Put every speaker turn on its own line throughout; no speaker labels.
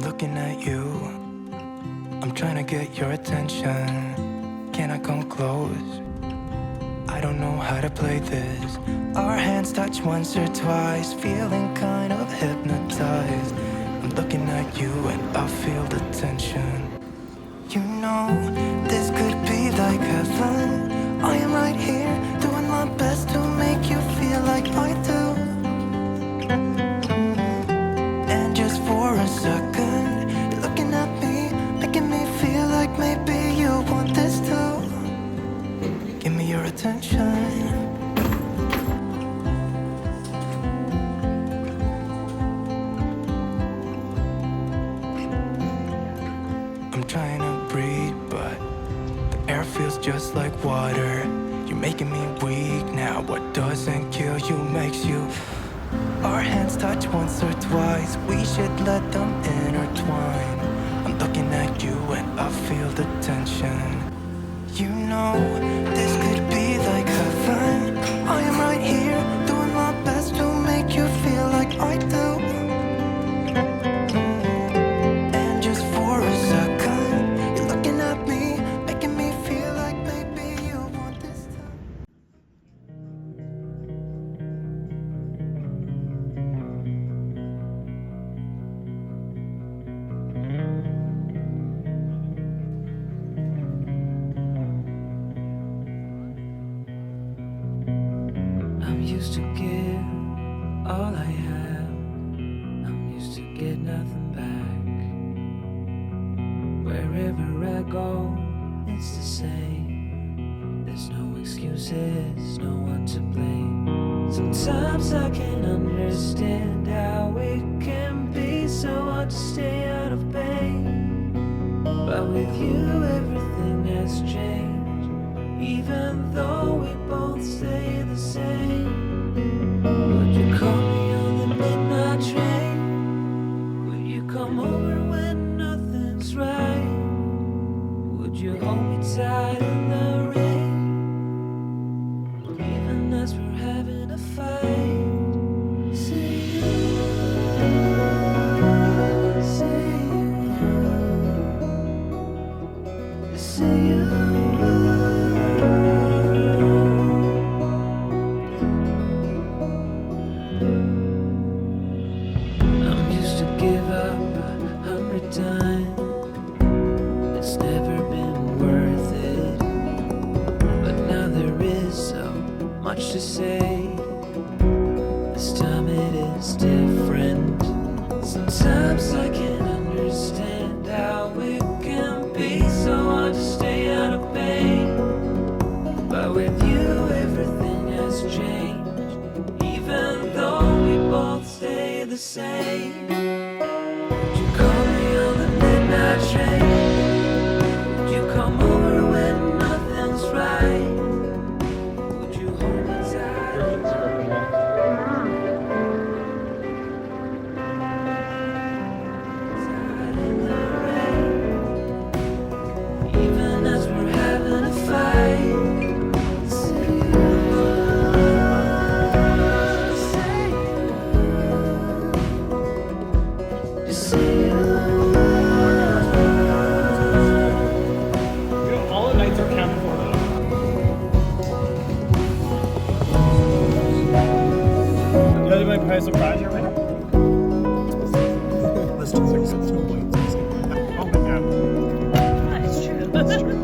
looking at you. I'm trying to get your attention. Can I come close? I don't know how to play this. Our hands touch once or twice, feeling kind of hypnotized. I'm looking at you and I feel the tension. You know, this could be like heaven. I am right here, doing my best to make you feel like I do. And just for a second, you're looking at me, making me feel like maybe you want this too. Give me your attention. I'm trying to breathe, but the air feels just like water. You're making me weak now. What doesn't kill you makes you. Our hands touch once or twice, we should let them intertwine. I'm looking at you and I feel the tension. You know, this could be like heaven. I am right here, doing my best to make you feel like I do. And just for a second, you're looking at me, making me feel like maybe you want this too. I'm used to give all I have. I'm used to get nothing back. Wherever I go, it's the same. There's no excuses, no one to blame. Sometimes I can't understand how it can be so hard to stay out of pain. But with you everything has changed, even though we both stay the same. Would you call me on the midnight train? Would you come over when nothing's right? Would you hold me tight in the rain? Even as we're having a fight. Say you, say you, say you. I'm used to give up 100 times. It's never been worth it. But now there is so much to say. This time it is different. Sometimes I can't understand how it can be so hard to stay out of pain. But with you everything has changed, even though we both stay the same. Would you call me on the midnight train? Would you come over when nothing's right? Would you hold me tight? Tight in the rain. Even as we're having a fight. Say you, say you, say you.
All the nights are counted for though. You guys might probably surprise you right now. Let's do 2 points. Oh my god.
That's true. That's true.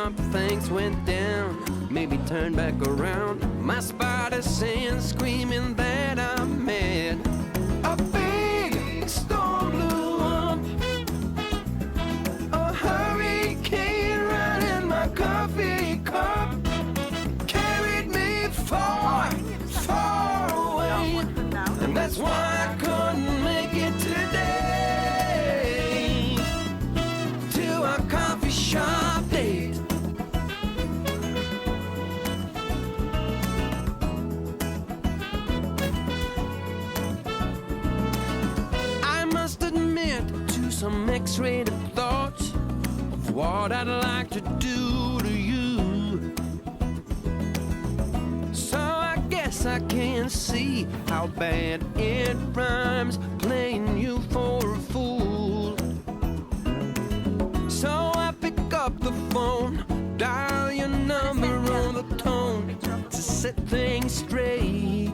up, things went down. Maybe turn back around. My spider sense screaming that I'm mad. A big storm blew up. A hurricane right in my coffee cup. Carried me far, far away. And that's why I couldn't make it today to a coffee shop date. I must admit to some X-rated thoughts of what I'd like to do to you. So I guess I can see how bad it rhymes, playing you for a fool. So I pick up the phone, dial your number on the tone to set things straight.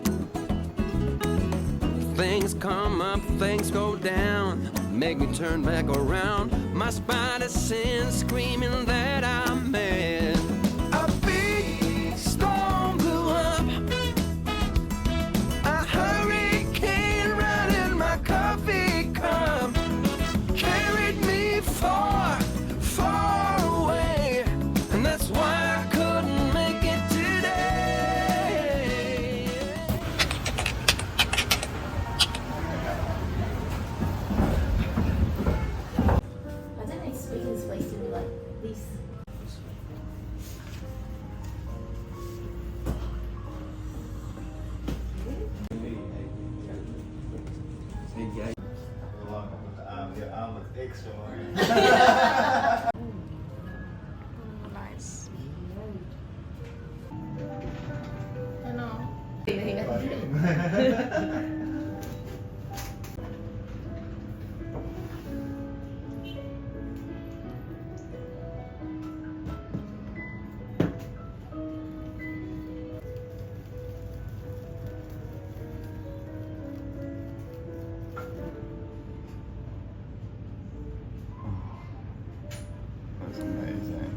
Things come up, things go down, make me turn back around. My spider sense screaming that I'm mad. A big storm blew up. A hurricane right in my coffee cup. Carried me far, far away. And that's why I couldn't make it today.
I didn't expect his place to be like this.
Your arm looks extra long.
Nice.
I know.
That's amazing.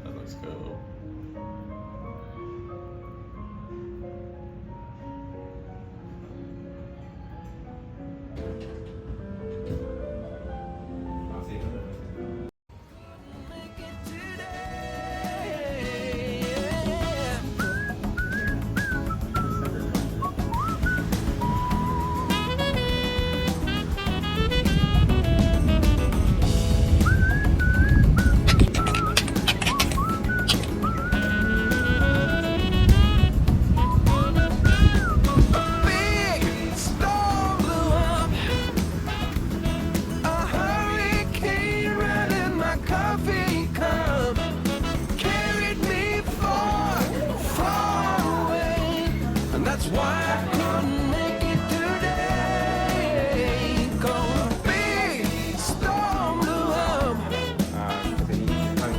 That looks cool.
Make it today. Big storm blew up. A hurricane right in my coffee cup. Carried me far, far away. And that's why I couldn't make it today. Go big storm blew up.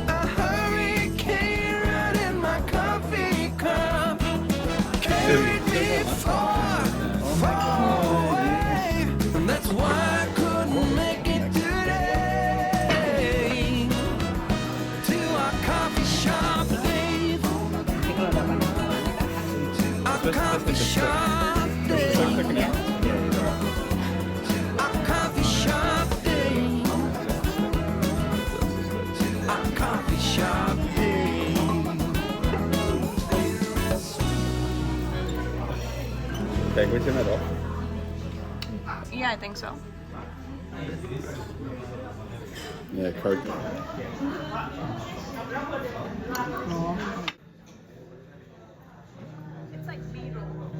A hurricane right in my coffee cup. Carried me far, far away. And that's why I couldn't make it today to a coffee shop date. A coffee shop date. A coffee shop date. A coffee shop date.
Kijk, wat je met op?
Yeah, I think so.
Yeah, Kirk.
It's like B-roll.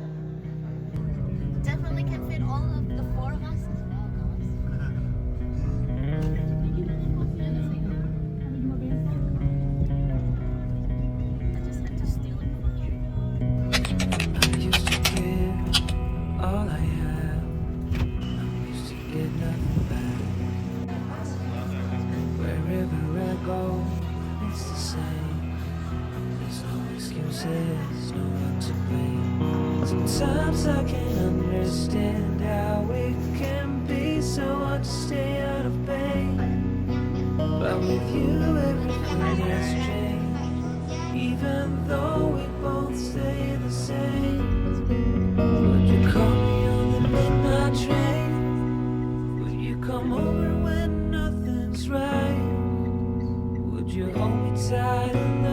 Definitely can fit all of the four of us as well, I just had to steal it from you.
I used to give all I have. I used to get nothing back. Wherever I go, it's the same. there's no one to blame. Sometimes I can't understand how it can be so hard to stay out of pain. But with you everything has changed, even though we both stay the same. Would you call me on the midnight train? Would you come over when nothing's right? Would you hold me tight?